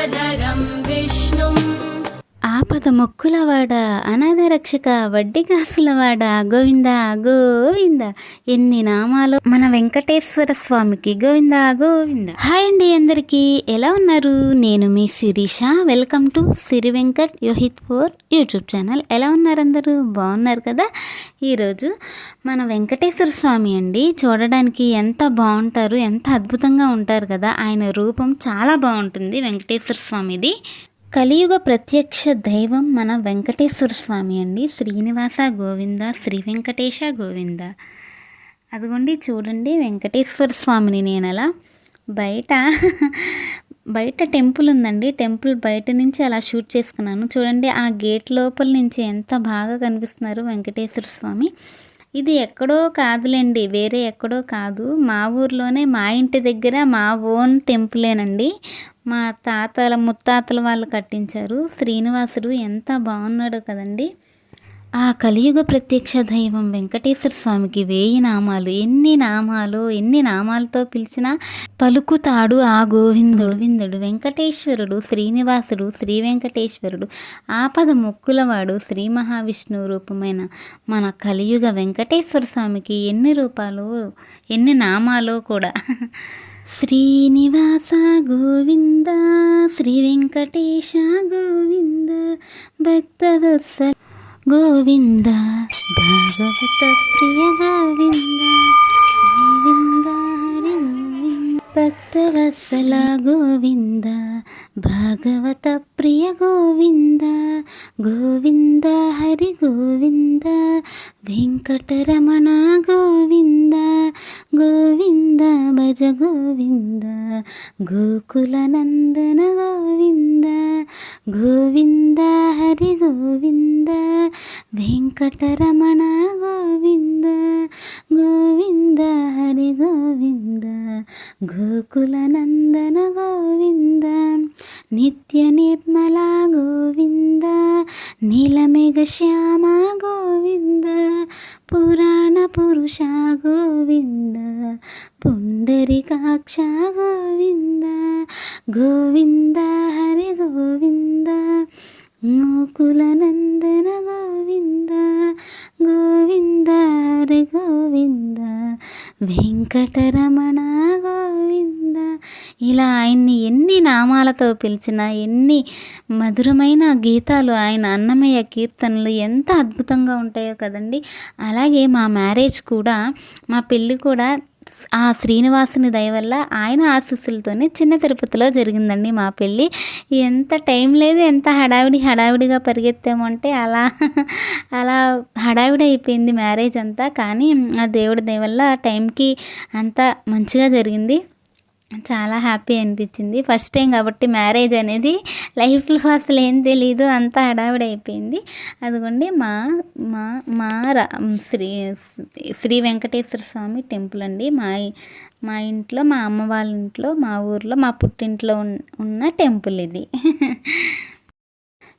కల్పవల్లభధరం విష్ణుం ఆపద మొక్కులవాడ, అనాథ రక్షక, వడ్డీ కాసులవాడ, గోవింద గోవింద. ఎన్ని నామాలు మన వెంకటేశ్వర స్వామికి. గోవింద గోవింద. హాయ్ అండి అందరికీ, ఎలా ఉన్నారు? నేను మీ Shirisha. Welcome to Siri Venkat Yohith 4 YouTube channel. ఎలా ఉన్నారు అందరూ? బాగున్నారు కదా? ఈరోజు మన వెంకటేశ్వర స్వామి అండి. చూడడానికి ఎంత బాగుంటారు, ఎంత అద్భుతంగా ఉంటారు కదా. ఆయన రూపం చాలా బాగుంటుంది వెంకటేశ్వర స్వామిది. కలియుగ ప్రత్యక్ష దైవం మన వెంకటేశ్వర స్వామి అండి. శ్రీనివాస గోవింద, శ్రీ వెంకటేశ గోవింద. అదిగోండి చూడండి వెంకటేశ్వర స్వామిని నేను అలా బయట టెంపుల్ ఉందండి. టెంపుల్ బయట నుంచి అలా షూట్ చేసుకున్నాను. చూడండి ఆ గేట్ లోపల నుంచి ఎంత బాగా కనిపిస్తున్నారు వెంకటేశ్వర స్వామి. ఇది ఎక్కడో కాదులేండి, వేరే ఎక్కడో కాదు, మా ఊర్లోనే, మా ఇంటి దగ్గర మా ఓన్ టెంపులేనండి. మా తాతల ముత్తాతల వాళ్ళు కట్టించారు. శ్రీనివాసుడు ఎంత బాగున్నాడో కదండి. ఆ కలియుగ ప్రత్యక్ష దైవం వెంకటేశ్వర స్వామికి 1000 నామాలు. ఎన్ని నామాలతో పిలిచినా పలుకుతాడు ఆ గోవిందుడు. వెంకటేశ్వరుడు, శ్రీనివాసుడు, శ్రీ వెంకటేశ్వరుడు, ఆపద మొక్కులవాడు, శ్రీ మహావిష్ణువు రూపమైన మన కలియుగ వెంకటేశ్వర స్వామికి ఎన్ని రూపాలు, ఎన్ని నామాలు కూడా. శ్రీనివాస గోవింద, శ్రీ వెంకటేశ గోవింద, భక్తవత్సల గోవింద, భాగవత ప్రియ గోవింద, గోవింద హరి గోవింద, భక్తవత్సల గోవింద, భాగవత ప్రియ గోవింద, గోవింద హరి గోవింద, వెంకటరమణ గోవింద, గోవింద భజ గోవింద, గోకుల నందన గోవింద, గోవింద హరి గోవింద, వెంకటరమణ గోవింద, గోవింద హరి గోవింద, గోకుల నందన గోవింద, నిత్య నిర్మల గోవింద, నీలమేఘ శ్యామ గోవింద, పురాణ పురుష గోవింద, పుండరీకాక్ష గోవింద, గోవింద హరి గోవింద, గోకుల నందన గోవింద, గోవింద హరి గోవింద, వెంకటరమణ గోవింద. ఇలా ఆయన్ని ఎన్ని నామాలతో పిలిచినా, ఎన్ని మధురమైన గీతాలు, ఆయన అన్నమయ్య కీర్తనలు ఎంత అద్భుతంగా ఉంటాయో కదండి. అలాగే మా మ్యారేజ్ కూడా, మా పెళ్ళి కూడా ఆ శ్రీనివాసుని దయ వల్ల, ఆయన ఆశీస్సులతోనే చిన్న తిరుపతిలో జరిగిందండి మా పెళ్ళి. ఎంత టైం లేదు, ఎంత హడావిడిగా పరిగెత్తామంటే అలా హడావిడి అయిపోయింది మ్యారేజ్ అంతా. కానీ ఆ దేవుడి దయ వల్ల టైంకి అంతా మంచిగా జరిగింది. చాలా హ్యాపీ అనిపించింది. ఫస్ట్ టైం కాబట్టి మ్యారేజ్ అనేది లైఫ్లో అసలు ఏం తెలీదు, అంతా హడావిడి అయిపోయింది. అదిగోండి మా శ్రీ వెంకటేశ్వర స్వామి టెంపుల్ అండి. మా ఇంట్లో, మా అమ్మ వాళ్ళ ఇంట్లో, మా ఊర్లో, మా పుట్టింట్లో ఉన్న టెంపుల్ ఇది.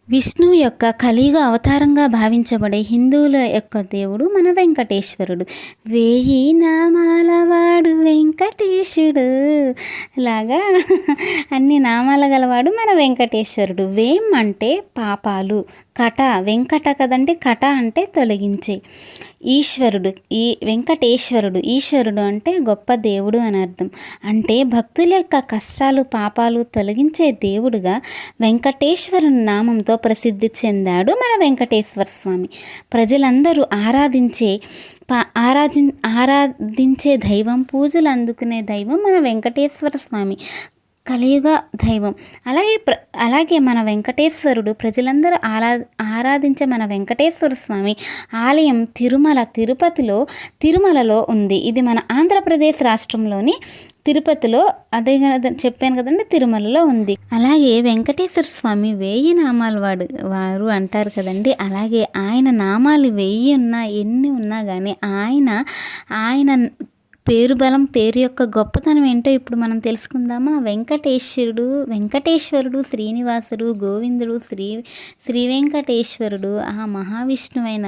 విష్ణువు యొక్క కలియుగ అవతారంగా భావించబడే హిందువుల యొక్క దేవుడు మన వెంకటేశ్వరుడు. 1000 నామాల వాడు వెంకటేశుడు లాగా అన్ని నామాల గలవాడు మన వెంకటేశ్వరుడు. వేం అంటే పాపాలు, కట వెంకట కదండి, కట అంటే తొలగించే. ఈశ్వరుడు, ఈ వెంకటేశ్వరుడు, ఈశ్వరుడు అంటే గొప్ప దేవుడు అని అర్థం. అంటే భక్తుల యొక్క కష్టాలు, పాపాలు తొలగించే దేవుడుగా వెంకటేశ్వరుని నామంతో ప్రసిద్ధి చెందాడు మన వెంకటేశ్వర స్వామి. ప్రజలందరూ ఆరాధించే దైవం, పూజలు అందుకునే దైవం మన వెంకటేశ్వర స్వామి, కలియుగ దైవం. అలాగే మన వెంకటేశ్వరుడు ప్రజలందరూ ఆరాధించే మన వెంకటేశ్వర స్వామి ఆలయం తిరుమలలో ఉంది. ఇది మన ఆంధ్రప్రదేశ్ రాష్ట్రంలోని తిరుపతిలో, అదే చెప్పాను కదండి, తిరుమలలో ఉంది. అలాగే వెంకటేశ్వర స్వామి 1000 నామాలు వారు అంటారు కదండి. అలాగే ఆయన నామాలు 1000 ఉన్నా, ఎన్ని ఉన్నా కానీ ఆయన పేరు బలం, పేరు యొక్క గొప్పతనం ఏంటో ఇప్పుడు మనం తెలుసుకుందామా. వెంకటేశ్వరుడు, శ్రీనివాసుడు, గోవిందుడు, శ్రీ వెంకటేశ్వరుడు, ఆ మహావిష్ణువైన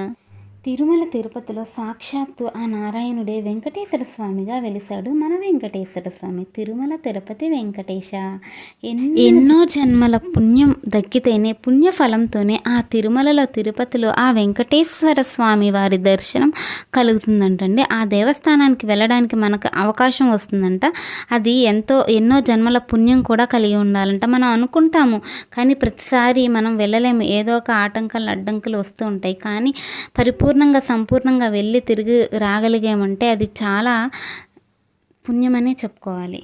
తిరుమల తిరుపతిలో సాక్షాత్తు ఆ నారాయణుడే వెంకటేశ్వర స్వామిగా వెలిశాడు మన వెంకటేశ్వర స్వామి. తిరుమల తిరుపతి వెంకటేశ. ఎన్నో జన్మల పుణ్యం దక్కితేనే పుణ్యఫలంతోనే ఆ తిరుమలలో తిరుపతిలో ఆ వెంకటేశ్వర స్వామి వారి దర్శనం కలుగుతుందంటండి. ఆ దేవస్థానానికి వెళ్ళడానికి మనకు అవకాశం వస్తుందంట. అది ఎన్నో జన్మల పుణ్యం కూడా కలిగి ఉండాలంట. మనం అనుకుంటాము కానీ ప్రతిసారి మనం వెళ్ళలేము, ఏదో ఒక ఆటంకాలు అడ్డంకులు వస్తూ ఉంటాయి. కానీ పరిపూర్ణంగా సంపూర్ణంగా వెళ్ళి తిరిగి రాగలిగామంటే అది చాలా పుణ్యమనే చెప్పుకోవాలి,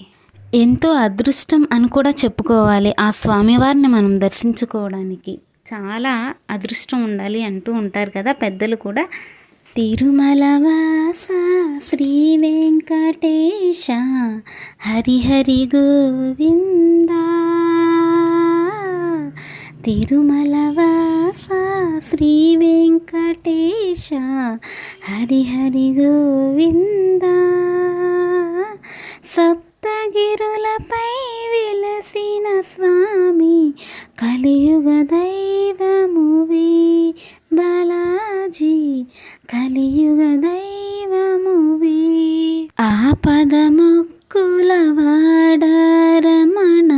ఎంతో అదృష్టం అని కూడా చెప్పుకోవాలి. ఆ స్వామివారిని మనం దర్శించుకోవడానికి చాలా అదృష్టం ఉండాలి అంటూ ఉంటారు కదా పెద్దలు కూడా. తిరుమలవాస శ్రీ వెంకటేశ హరిహరి గోవింద. తిరుమలవాస శ్రీ వెంకటేశ హరిహరి గోవింద. సప్తగిరులపై వెలసిన స్వామి కలియుగ దైవమువే బాలాజీ, కలియుగ దైవమువే. ఆపదముక్కుల వాడరమణ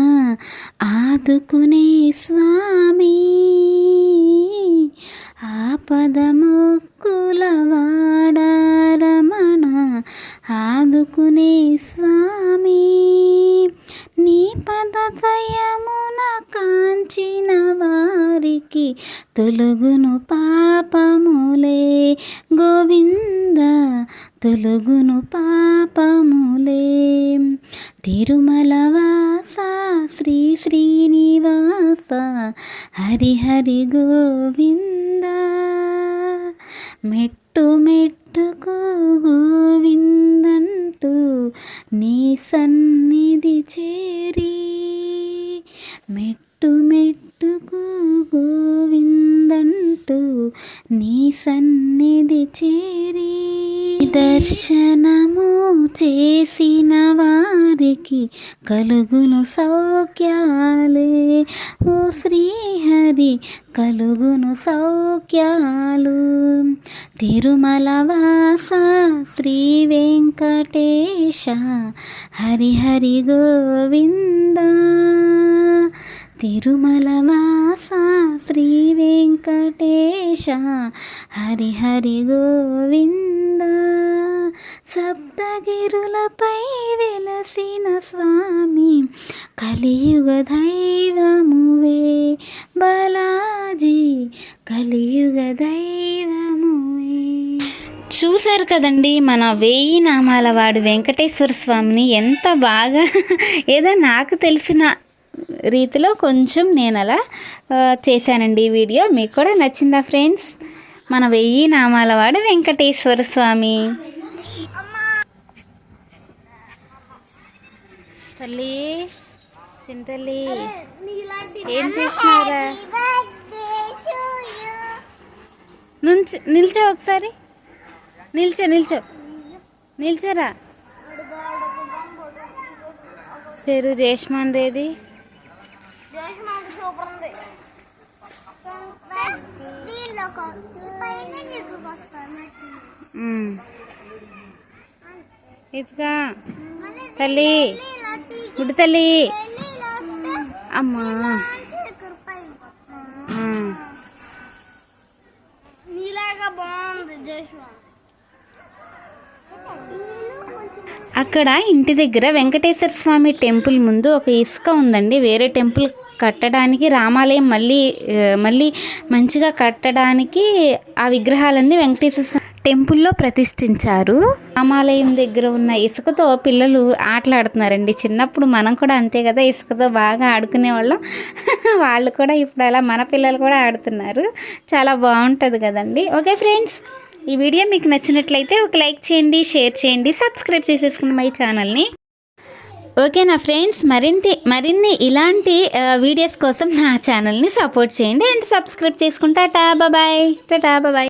ఆదుకునే స్వామి, ఆపదముక్కుల వాడరమణ ఆదుకునే స్వామి. నీ పదద్వయమున కాంచిన వారికి తొలుగును పాపములే గోవింద, తొలుగును పాపములే. తిరుమలవాస శ్రీ శ్రీనివాస హరిహరి గోవింద. మెట్టు మెట్టుకు గోవిందంటూ నీ సన్నిధి చేరి, మెట్టు మెట్టుకు గోవిందంటూ నీ సన్నిధి చేరి. దర్శనము చేసిన వారికి కలుగును సౌఖ్యాలే ఓ శ్రీహరి, కలుగును సౌఖ్యాలు. తిరుమలవాస శ్రీ వెంకటేశ హరిహరి గోవింద. తిరుమలవాస శ్రీ వెంకటేశ హరిహరి గోవింద. సప్తగిరులపై వెలసిన స్వామి కలియుగ దైవమువే బాలాజీ, కలియుగ దైవమువే. చూశారు కదండి మన 1000 నామాల వాడు వెంకటేశ్వర స్వామిని ఎంత బాగా ఏదో నాకు తెలిసిన రీతిలో కొంచెం నేను అలా చేశానండి ఈ వీడియో. మీకు కూడా నచ్చిందా ఫ్రెండ్స్? మన 1000 నామాల వాడు వెంకటేశ్వర స్వామి. తల్లి చింతల్లి ఏం చేసినారా? నిల్చో ఒకసారి, నిల్చోరా. పేరు జయష్మాందేది. ఇదిగా తల్లి, గుడ్డు తల్లి, అమ్మా. అక్కడ ఇంటి దగ్గర వెంకటేశ్వర స్వామి టెంపుల్ ముందు ఒక ఇసుక ఉందండి. వేరే టెంపుల్ కట్టడానికి రామాలయం మళ్ళీ మంచిగా కట్టడానికి ఆ విగ్రహాలన్నీ వెంకటేశ్వర టెంపుల్లో ప్రతిష్ఠించారు. రామాలయం దగ్గర ఉన్న ఇసుకతో పిల్లలు ఆటలాడుతున్నారండి. చిన్నప్పుడు మనం కూడా అంతే కదా, ఇసుకతో బాగా ఆడుకునేవాళ్ళం. వాళ్ళు కూడా ఇప్పుడు అలా మన పిల్లలు కూడా ఆడుతున్నారు. చాలా బాగుంటుంది కదండి. ఓకే ఫ్రెండ్స్, ఈ వీడియో మీకు నచ్చినట్లయితే ఒక లైక్ చేయండి, షేర్ చేయండి, సబ్స్క్రైబ్ చేసేసుకుని మై ఛానల్ని. ఓకేనా ఫ్రెండ్స్? మరిన్ని ఇలాంటి వీడియోస్ కోసం నా ఛానల్ని సపోర్ట్ చేయండి అండ్ సబ్స్క్రైబ్ చేసుకుంటా. టాటా బాయ్.